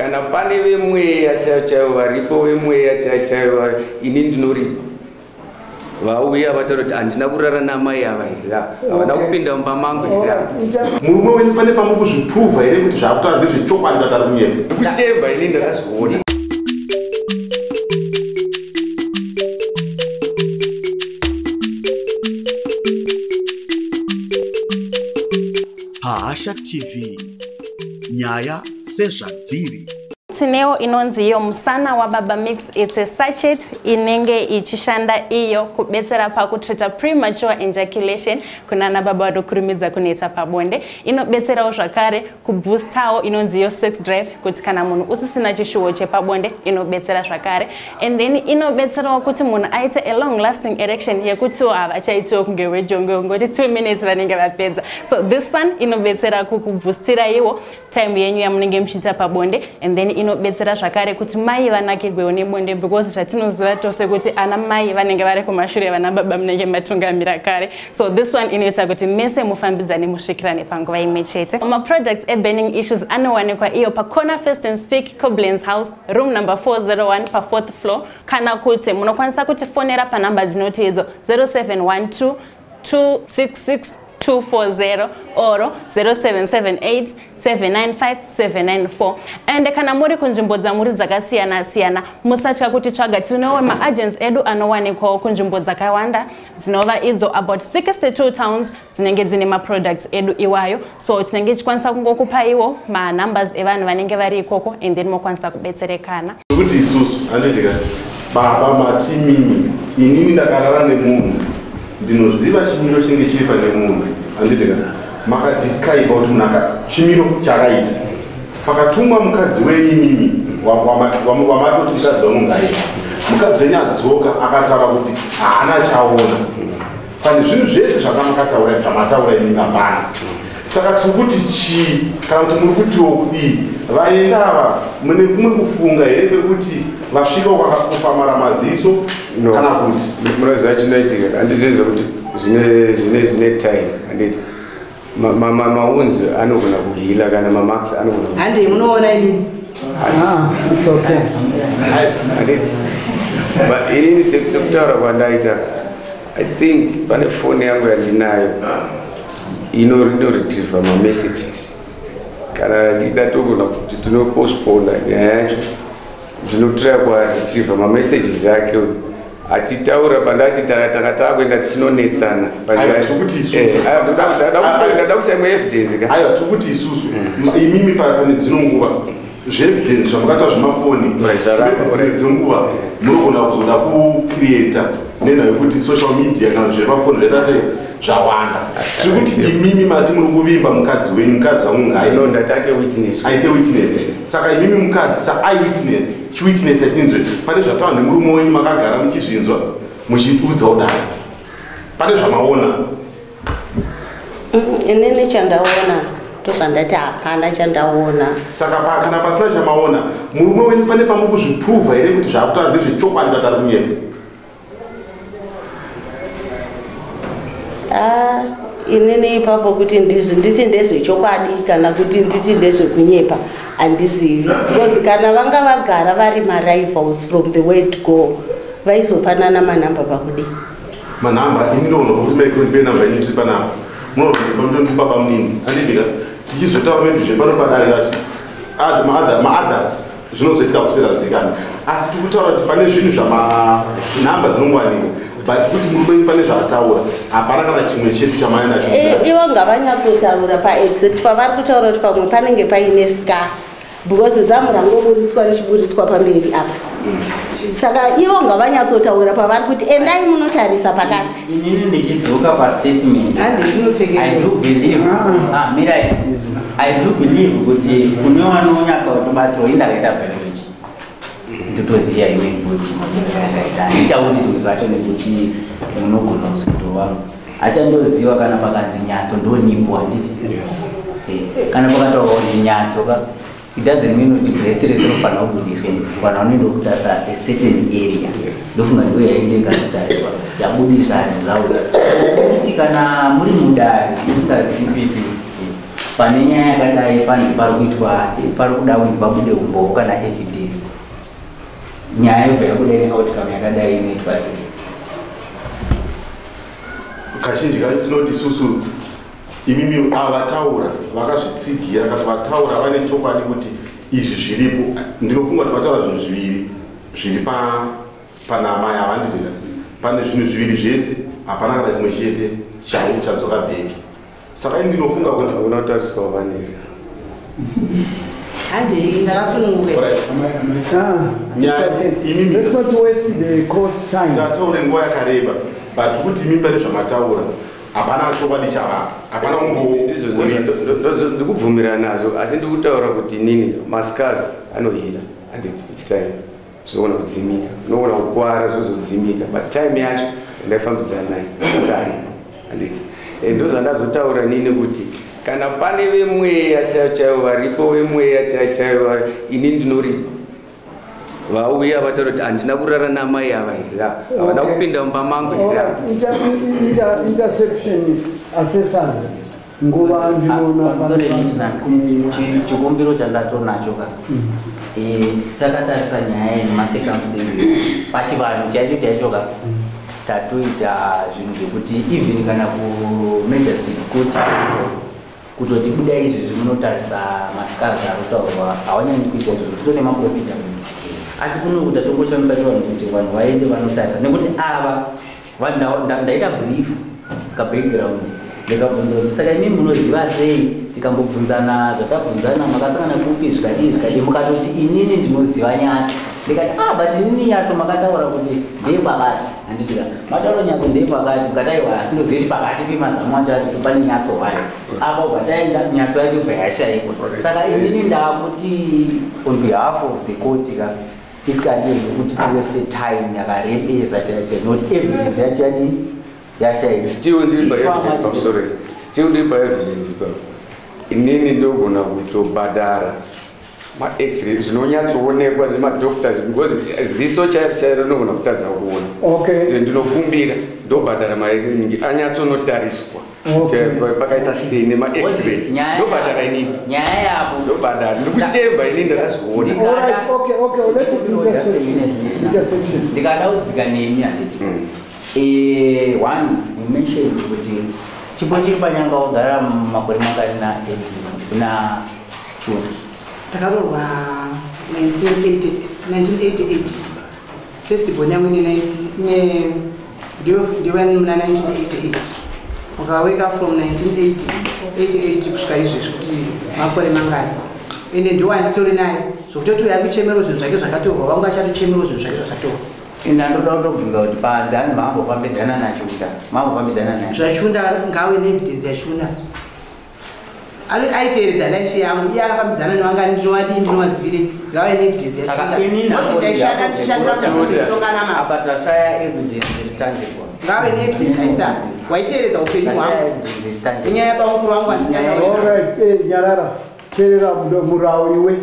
Kana pane vemweya chaiwo varipo vemweya chaiwo ini ndinoripa. Vauya vatoti handina kurara namai ava hira. Havana kupinda mumba mangu hira. Murume wenyu pane pamukuzviprovha here kuti zvakutaura ndezvechokwadi vatari kunyepa? Kutemba ini ndakazviona. Hasha TV Nyaya sezvadziri. Tineo inonzi iyo musana wa baba mix, it's a sachet inenge ichishanda iyo kubetsera pakutreta premature ejaculation kuna na baba wadokurumidza kunoita pabonde. Inobetserawo zvakare kuboostawo inonzi iyo sex drive kuti kana munhu usisina chishuwo chepabonde inobetsera zvakare, and then inobetserawo kuti munhu aite a long lasting erection yekuti havachaitiwo kunge wejongo ngoti 2 minutes vanenge vapedza. So this one inobetsera kukuboostira iwo time yenyu yamunenge muchiita pabonde, and then inobetsera zvakare kuti mai vanakirwewo nebonde, because zvatinoziva tose kuti ana mai vanenge vari kumashure vana baba munenge matungamira kare. So this one inoita kuti mese mufambidzane musvikirane panguva imwe chete. Products burning issues anowanikwa iyo pa Corner First and Speak Koblenz House, room number 401 pa 4th floor. Kana kuti munokwanisa kuti fonera pa namba dzinoti idzo 0712 266 240 or 0778 795 794. And kana muri kunzvimbo dzamuri dzakasiyana siyana musatya kuti tsvaga, tinowe ma-agents edu anowanikwawo kunzvimbo dzakawanda dzinova idzo about 62 towns dzinenge dzine ma-products edu iwayo. So tinenge tichikwanisa kungokupa iwo ma-numbers evanhu vanenge vari ikoko, and then mokwanisa kubetserekana. Kuti isusu anditika baba mati mimi inini ndakarara nemunhu ndinoziva chimiro chinenge chiri pane munhu, anditika makadescribe kuti munhu chimiro chakaita pakatumwa mukadzi weimimi wamatoti mukadzi wanongaita mukadzi wenyu adzoka akataura kuti haana chaona pane zvinhu zvese zvakamakataura zvamataura imimi hapana. Saka tikuti chii kana kuti muri kutiwo kudii vaenda ava mune kumwe kufunga here pekuti vasvika kwakakufamara maziso kana kuti munoziva chinoitika? Handizviziva kuti zvine time. Handiti maunzi anogona kuhila kana mamax anogona kuhila. Handi munoona ini? It's okay. Handiti but inini sekutaura kwandaita, I think pane phone yangu yandinayo inoretrieve ma-messages. Kana chida togona kuti tinopostpona nyaya yacho ndinotora kwaretrieve ma-messages ake achitaura pandati takataka kuenda tichinonetsana. Ndada kusema evidence ka. Aiwa tikuti isusu imimi pane dzino nguva zveevidence zvamukata zvemafoni dzenguva munogona kuzoda kucreata nena yekuti social media kana zvemafoni zvaita sei zvawanda. Tirikuti imimi mati muri kuvimba mukadzi wenyu, mukadzi wangu aite witness. Saka imimi mukadzi sa-eyewitness, chiwitness yatinzve pane zvataura nemurume wenyu makagara muchizvinzwa muchiudzawo dai pane zvamaona. Inini chandaona tozvandati hapana chandaona. Saka kana pasina chamaona murume wenyu pane pamukuzviprovha here kuti zvakutaura ndezvechokwadi vatari kunyepa? Inini ipapo kuti nditi ndezvechokwadi kana kuti nditi ndezvekunyepa handizivi, because kana vanga vagara vari ma-rivals from the word go vaizopanana manhamba pakudi. Manhamba ini ndoona kuti maikundipe namba ini tiri panapa munotondipa pamunini anditika tichizotaura maybe zvepanopadare vati ma-others zvinozoitika kusingazikani, asi tikutaura kuti pane zvinhu zvamanhamba dzinongwanika but kuti murume pane zvataura hapana kana chimwe chetu chamai nacho. Ivo ngavanyatsotaura paexit pavari kutaura kuti pamwe panenge paine scar, because zamu rangoburitswa richiburitswa pamberi apa. Saka ivo ngavanyatsotaura pavari kuti endai munotarisa pakati. Inini ndichidzoka pastatement I do believe kuti kune vanonyatsa kubatsirwa indakaita biology nditoziya imweni kuti handitauri zvinhu zvacho nekuti munogona kuzotova achandoziva kana pakanzi nyatso ndonipo handiti kana pakataurwa kuti nyatso it doesn't mean kuti breast rese inofanira kubudiswa kana unoenda kutarisa a certain area ndofunga ndiyo yainde ngazitariswa yabudisa hanhu zawo kuti kana muri mudare musingazivi pipi pane nyaya yakadai panzi pari kuda kunzi pabude umboo kana evidence nyaya yobva yabuda neoutcome yakadai inoitwa sei? Kazhinji kacho tinoti isusu imimi avataura vakazvitsigira kana vataura vane chokwadi kuti izvi zviripo. Ndinofunga kuti vataura zvinhu zviviri zviri panama yavanditira. Pane zvinhu zviviri zvese hapana kana chimwe chete chadzoka bheki. Saka ini ndinofunga kuti unotariswa vanira handei ndakasununguka. Let's not waste the court's time. Ngataure nguva yakareba but kuti imimi pane zvamataura hapana chokwadi chava hapana ndikubvumira nazo asi ndikutaura kuti nini mascars anohila handiti with time zvoona kudzimika unoona kukwara zvozodzimika but time yacho ndaifambidzana nayo akari handiti ndozvandazotaura nini kuti kana pane vemweya chaivo varipo vemweya chaivo ini ndinoripa vauya vataura kuti handina kurara namai ava hira havana kupinda mumba mangu hira. Interception assessors nguva ndinoona chikumbiro chandatonacho ka takatarisa nyaya yemacircumstances pachivanhu chaicho ka tatoita zvinhu zvekuti even kana kumajestic court kutoti buda izvi zvimunotarisa mascars arotaurwa hawanyanyi kuita izvo titone maprocedure asi kunokuta tongoshamisa vanhu kuti vanhu vaende vanotarisa nekuti ava ndaita brief kabackground ndikabvunza kuti saka imi munoziva sei tikambobvunzana zvatabvunzana makasangana kupi zvikadii mukatoti inini ndinoziva Nyatso ndikati but inini Nyatso makataura kuti ndeye pakati handitika mataura Nyatso ndeye pakati mukataiwa asi ndoziva kuti pakati pemazamu acho ati topane Nyatso1 apo bvataenda Nyatso yacho bva yashayikwa saka inini ndakuti on behalf of the court isikadii kuti waste time yakarebesa not evidence yacho yati yashayikwa still ndiri paevidence. I'm sorry, still ndiri paevidence ipapo inini ndogona kutobhadhara ma-x-ray zvinonyatsoonekwa zvemadoctors because ziso chairo rinogona kutadza kuona ndinokumbira ndobhadhara mari anyatsonotariswa pakaita sei nema-x-rays ndobhadhara inini nyaya yapo ndobhadhara ndikutemba inini ndakazviona ndikada kudzika nemi handiti one you mentioned kuti chipo chiri panyanga wagara makore mangani na chuni ndakarorwa 1988 festival yangu ndiwe muna 1988 ukaweka from 1988 kusvika izvezvi kuti makore mangani ende ndiwanditori naye zvokutoti uyakuchemero zvinhu zvake zvakatorwa vangu achatochemero zvinhu zvake zvakatorwa ndandoda kutobvunza kuti padzani mambofambidzana nachunda mambofambidzana naye zvachunda ngawe neevidence yachunda aiteeredza life yangu iye akafambidzana nevangani ndinowadii ndinovazivire ngawe neevidence yachundaapatashaya evidence iritangible ngawe neevidence aisa waiteeredza upenyu hwangu inyaya pamukuru wangu Nyarara teerera murao iwe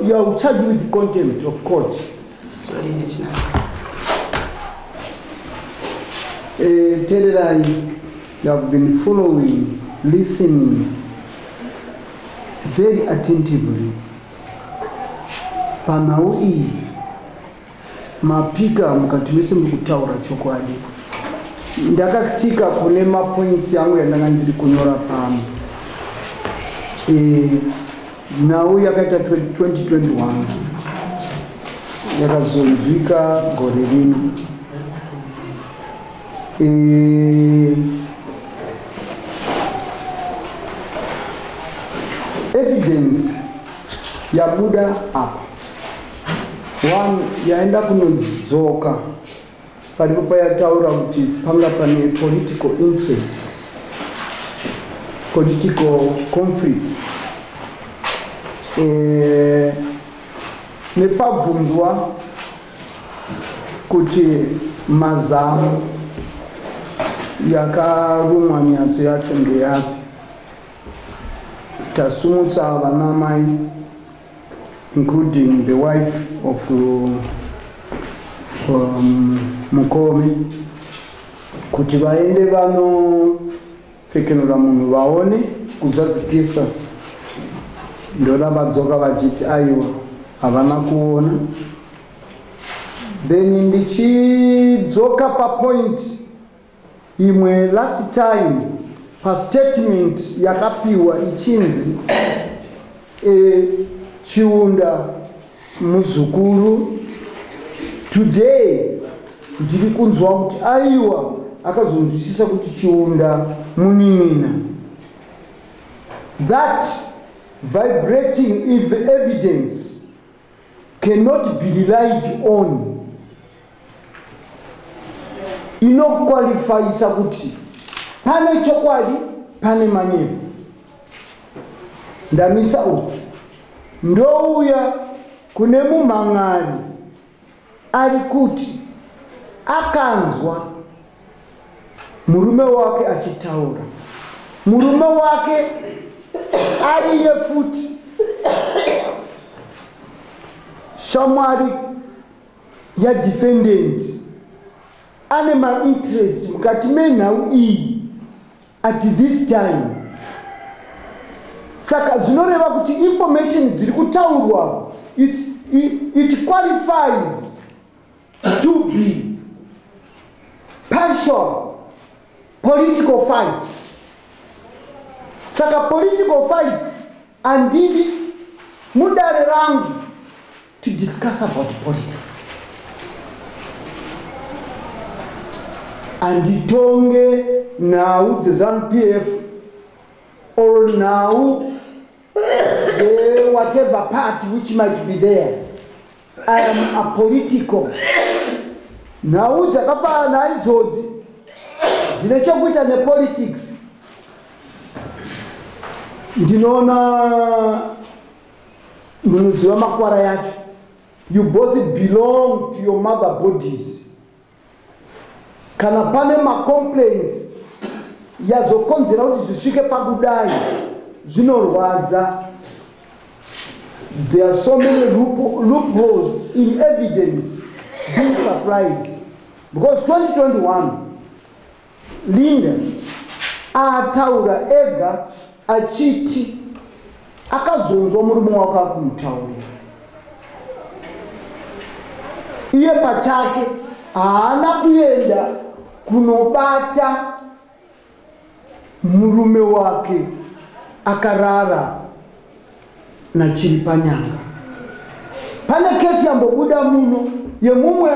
you are charged with contempt of court. Sorry, Tererai, you have been following, listening very attentively. Panau iyi mapika mukati mese mukutaura chokwadi. Ndakastika kune mapoints yangu yandanga ndiri kunyora pano. Nhau yakaita 2021 yakazonzwika gore rino. Evidence yabuda apa one yaenda kunodzoka paripo payataura kuti panga pane political interests, political conflicts. Nepabvunzwa kuti mazamu yakarumwa Nyatso yacho ndeyapi, tasumutsa vanamai including the wife of Mukome kuti vaende vanopfekenura munhu vaone kuzadzikisa ndona vadzoka vachiti aiwa havana kuona. Then ndichidzoka papoint imwe last time pastatement yakapiwa ichinzi Chiunda muzukuru. Today ndiri kunzwa kuti aiwa akazonzwisisa kuti Chiunda munin'ina. That vibrating evidence cannot be relied on. Inoqualifyisa kuti pane chokwadi pane manyepo. Ndamisa uku ndouya kune mumang'ari ari kuti akanzwa murume wake achitaura. Murume wake ariye futi shamwari ya defendant ane ma interest mukati menhau iyi at this time. Saka zvinoreva kuti information dziri kutaurwa it qualifies to be partial political fights. Saka political fights andidi mudare rangu to discuss about politics. Anditonge Nhau ZANU PF or Now the whatever party which might be there. I am apolitical. Now dzakafa na idzodzi dzine chokuita ne politics. Ndinoona munoziva makwara yacho. You both belong to your mother bodies. Kana pane ma complaints yazokonzera kuti zvisvike pakudai zvinorwadza. There are so many loopholes in evidence being supplied. Because 2021 Linda ataura ega achiti akazonzwa murume wake akumutaurira. Iye pachake haana kuenda kunobata murume wake akarara na chiri panyanga. Pane kesi yambobuda muno yemumwe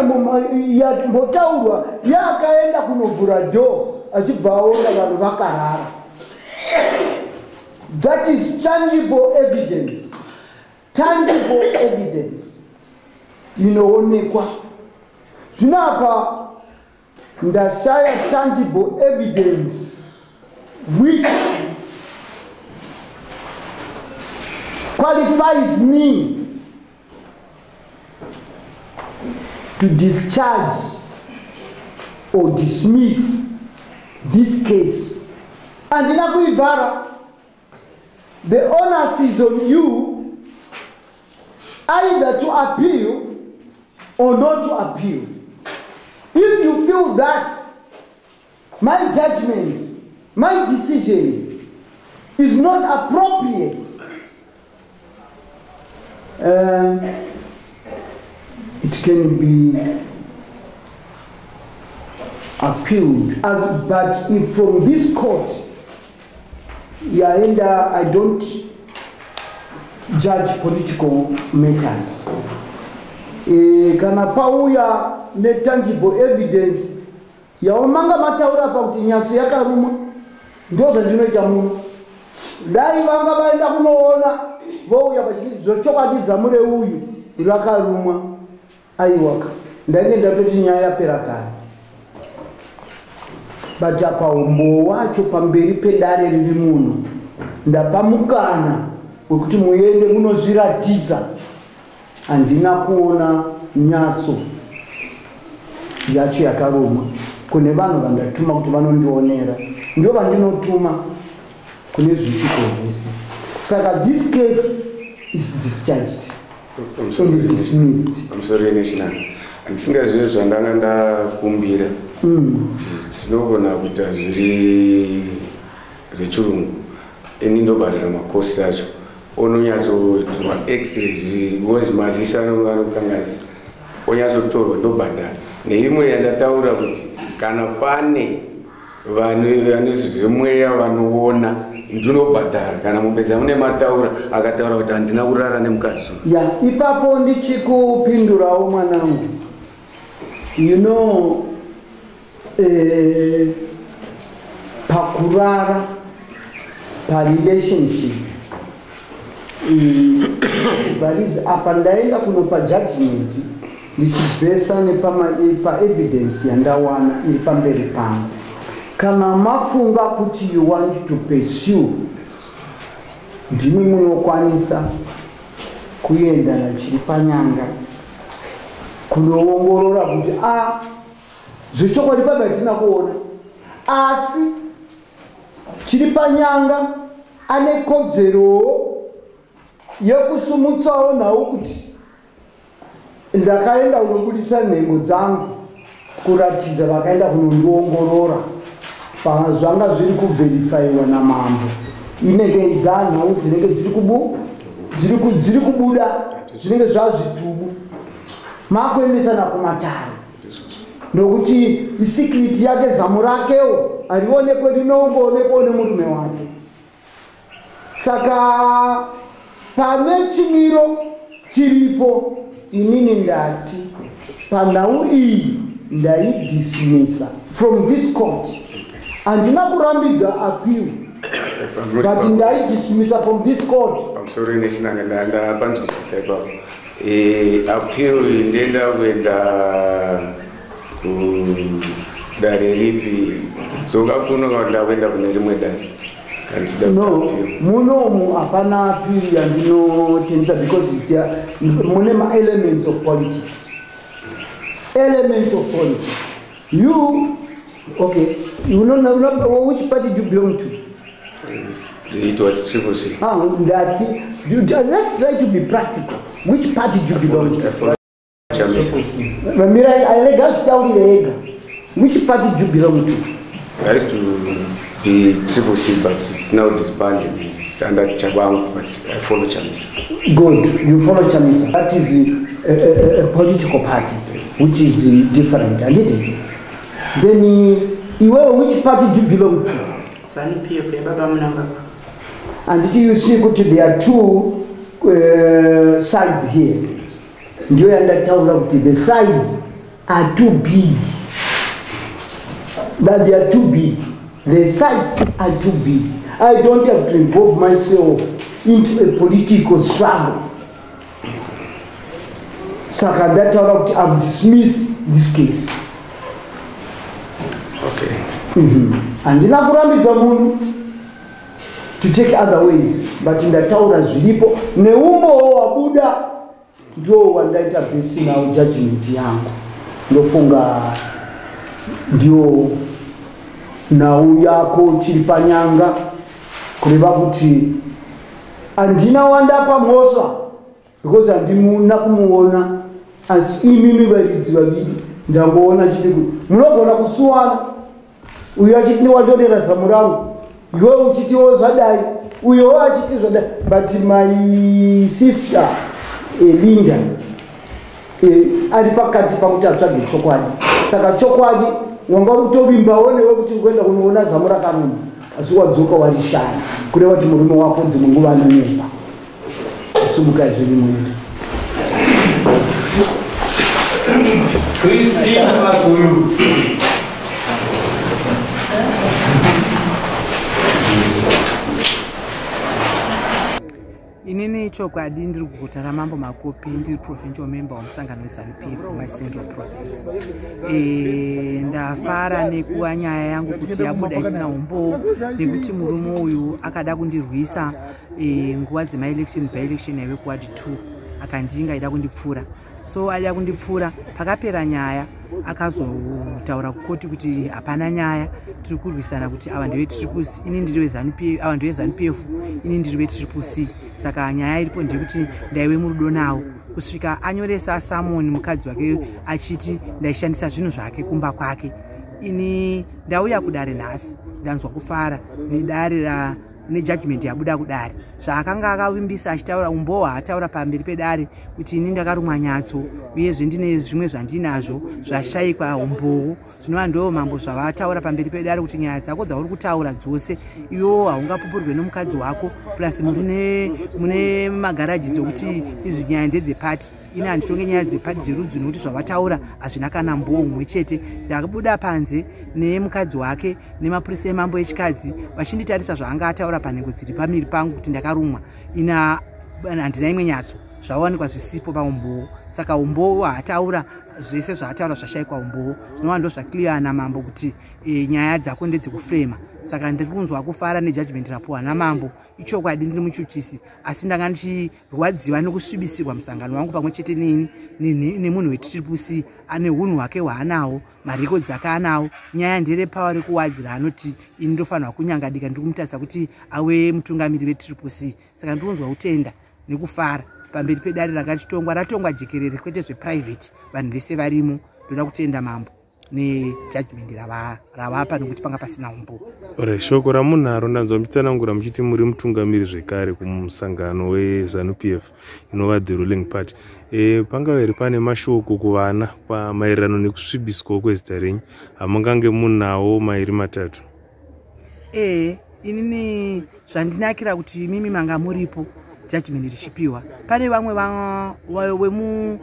yambotaurwa yakaenda kunovhura do achibva aona vanhu vakarara. That is tangible evidence. Tangible evidence. Inoonekwa. Zvinapa ndashaya tangible evidence which qualifies me to discharge or dismiss this case. And inakuivara, the onus is on you either to appeal or not to appeal. If you feel that my judgment, my decision is not appropriate, it can be appealed. But if from this court, and I don't judge political matters. Kana pauya ne tangible evidence yaomanga mataura pa kuti Nyatso yakaruma ndio zvandinoita muno. Dai vanga vaenda kunoona vouya pachiti zvochokwadi zamure uyu rakarumwa aiwaka ndaine ndatoti nyaya yapera kare. But apa umbo wacho pamberi pedare riri muno ndapamukana wekuti muende munozviratidza. Andina kuona Nyatso yacho yakaruma kune vanhu vandatuma kuti vanondionera, ndio vandinotuma kune zvitiko zvese. Saka this case is discharged. I'm sorry, National. Ndisingazive zvandanga ndakumbira tinogona kuita zviri zvechirungu ini ndobhadhara makosi acho ononyatsotorwa x-ray because maziso anokangazi onyatsotorwa ndobhadhara neimwe yandataura kuti kana pane vane zvemweya vanoona ndinobhadhara kana mupedza mune mataura akataura kuti handina kurara nemukadzi ya ipapo ndichikupindurawo mwanangu pakurara parelationship varizi apa ndaenda kunopa judgment ndichibhesa paevidence yandawana iri pamberi pangu kana mafunga kuti you want to pursue ndimi munokwanisa kuenda nachiri panyanga kunoongorora kuti zvechokwadi baba tina kuona asi chiri panyanga ane kodzero yekusumutsawo nhau kuti ndakaenda kunobudisa nhengo dzangu kuratidza vakaenda kunondiongorora zvanga zviri kuvherifaiwa namambo inenge dzanhau dzinenge dziri kubuda zvinenge zvazvitubu makuendesana kumatare nokuti isikiriti yake zamu rakewo harionekwe rinoongoonekwawo nemurume wake saka pane chimiro chiripo inini ndati panhau iyi ndaidhisimisa from this court handina kurambidza appeal but ndaidhisimisa from this court pamusoro nechinanga ndapanzwisisa ipapo appeal ndenda kuenda kudare ripi dzoka kuno kana ndakuenda kune rimwe dare no munomu hapana appeal yandinotendisa because mune ma-elements of politics you okay you know which party do you belong to? It was Triple C. Let's try to be practical. Which party do you belong to? Which party do you belong to? I used to be Triple C, but it's now disbanded. It's under Chabang, but I follow Chamisa. Good, you follow Chamisa. That is a political party, which is different, isn't it? Then, which party do you belong to? And did you see that there are two sides here? Do you understand the sides are too big? That they are too big. The sides are too big. I don't have to involve myself into a political struggle. So I've dismissed this case. Okay. And in Abraham to take other ways, but in the Taura Zilipo, Neumo Abuda, do one that I've been seeing our judgment young. No funga dio Nhau yako chilipanyanga kuleva kuti andina wanda pamosa because andimuna kumuona as imimi baridzi babiri ndangoona chitiku munogona kusuwana uyo achiti wadonera zamurangu iwe uchitiwo zvadai uyo achiti zvadai but my sister Linda ari pakati pakuti atsvage chokwadi saka chokwadi wanga utovimbawo newe kuti ukwenda kunoona zamura kanuni asi wadzoka warishaya kureva kuti murume wako dzimwe nguva anonyepa kusumuka izviri mwiri inini chokwadi ndiri kuguta ramambo makopi ndiri provincial member wamusangano weZANU-PF maCentral Province. Ndafara nekuwa nyaya yangu kuti yabuda isina umbo nekuti murume uyu akada kundirwisa nguva dzemaelection by-election yaive kuward 2 akandinga aida kundipfura. So aida kundipfura pakapera nyaya akazotaura kukoti kuti hapana nyaya tiri kurwisana kuti ava ndeve Triple C ini ndiri weZANU-PF ava ndeve ZANU-PF ini ndiri weTriple C. Saka nyaya iripo ndekuti ndaive murudo nawo kusvika anyoresa Samoni mukadzi wake achiti ndaishandisa zvinhu zvake kumba kwake ini ndauya kudare nhasi ndanzwa kufara nedare nejudgment yabuda kudare zvaakanga akavimbisa achitaura umboo haataura pamberi pedare kuti ini ndakarumwa nyatso uyezve ndine zvimwe zvandinazvo zvashayikwa umboo zvinova ndo mambo zvavataura pamberi pedare kuti nyaya dzako dzauri kutaura dzose iwewo haungapupurwe nomukadzi wako plus mune magarages okuti izvi nyaya ndedzepati ine handitonge nyaya dzepati dzerudzi nokuti zvavataura hazvina kana mboo umwe chete. Ndakabuda panze nemukadzi wake nemapurisa emambo echikadzi vachinditarisa zvaanga ataura panhengo dziri pamiri pangu kuti ndakarumwa handina imwe nyatso zvawanikwa zvisipo paumboo. Saka umboo haataura zvese zvaataura zvashayikwa umboo zvinova ndo zvakiliya namambo kuti nyaya dzako ndedzekufrema. Saka ndiri kunzwa kufara nejudgment rapuwa namambo ichokwadi ndiri muchuchisi asi ndanga ndichirwadziwa nekusvibisirwa musangano wangu pamwe chete nemunhu weTCC ane unhu hwake hwaanawo marekodzi ake anawo. Nyaya nderepawa rekuwadzi raanoti ini ndofanirwa kunyangadika ndiri kumutarisa kuti ave mutungamiri weTCC. Saka ndiri kunzwa kutenda nekufara pamberi pedare ratongwa jekerere kwete zveprivate vanhu vese varimo. Ndoda kutenda mambo nejudgment ravapa nokuti panga pasina umboo. Shoko ramunharo ndanzwa muchitsanangura muchiti muri mutungamiri zvekare kumusangano weZANU-PF inova the ruling party. Pangaveri pane mashoko kuvana maererano nekusvibiswa kwezita renyu hamungange munawo mairi matatu? Inini zvandinakira kuti mimi manga muripo judgment richipiwa. Pane vamwe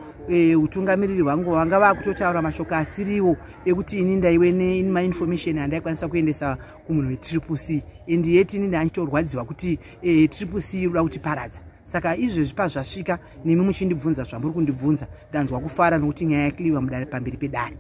utungamiriri hwangu vanga vakutotaura mashoko asiriwo ekuti ini ndaiwe neinformation handaikwanisa kuendesa kumunhu weTCC endi yeti ini ndanchitorwadziwa kuti TCC inoda kutiparadza. Saka izvezvi pazvasvika nemi muchindibvunza zvamuri kundibvunza ndanzwa kufara nokuti nyaya yakliwa mudare pamberi pedare.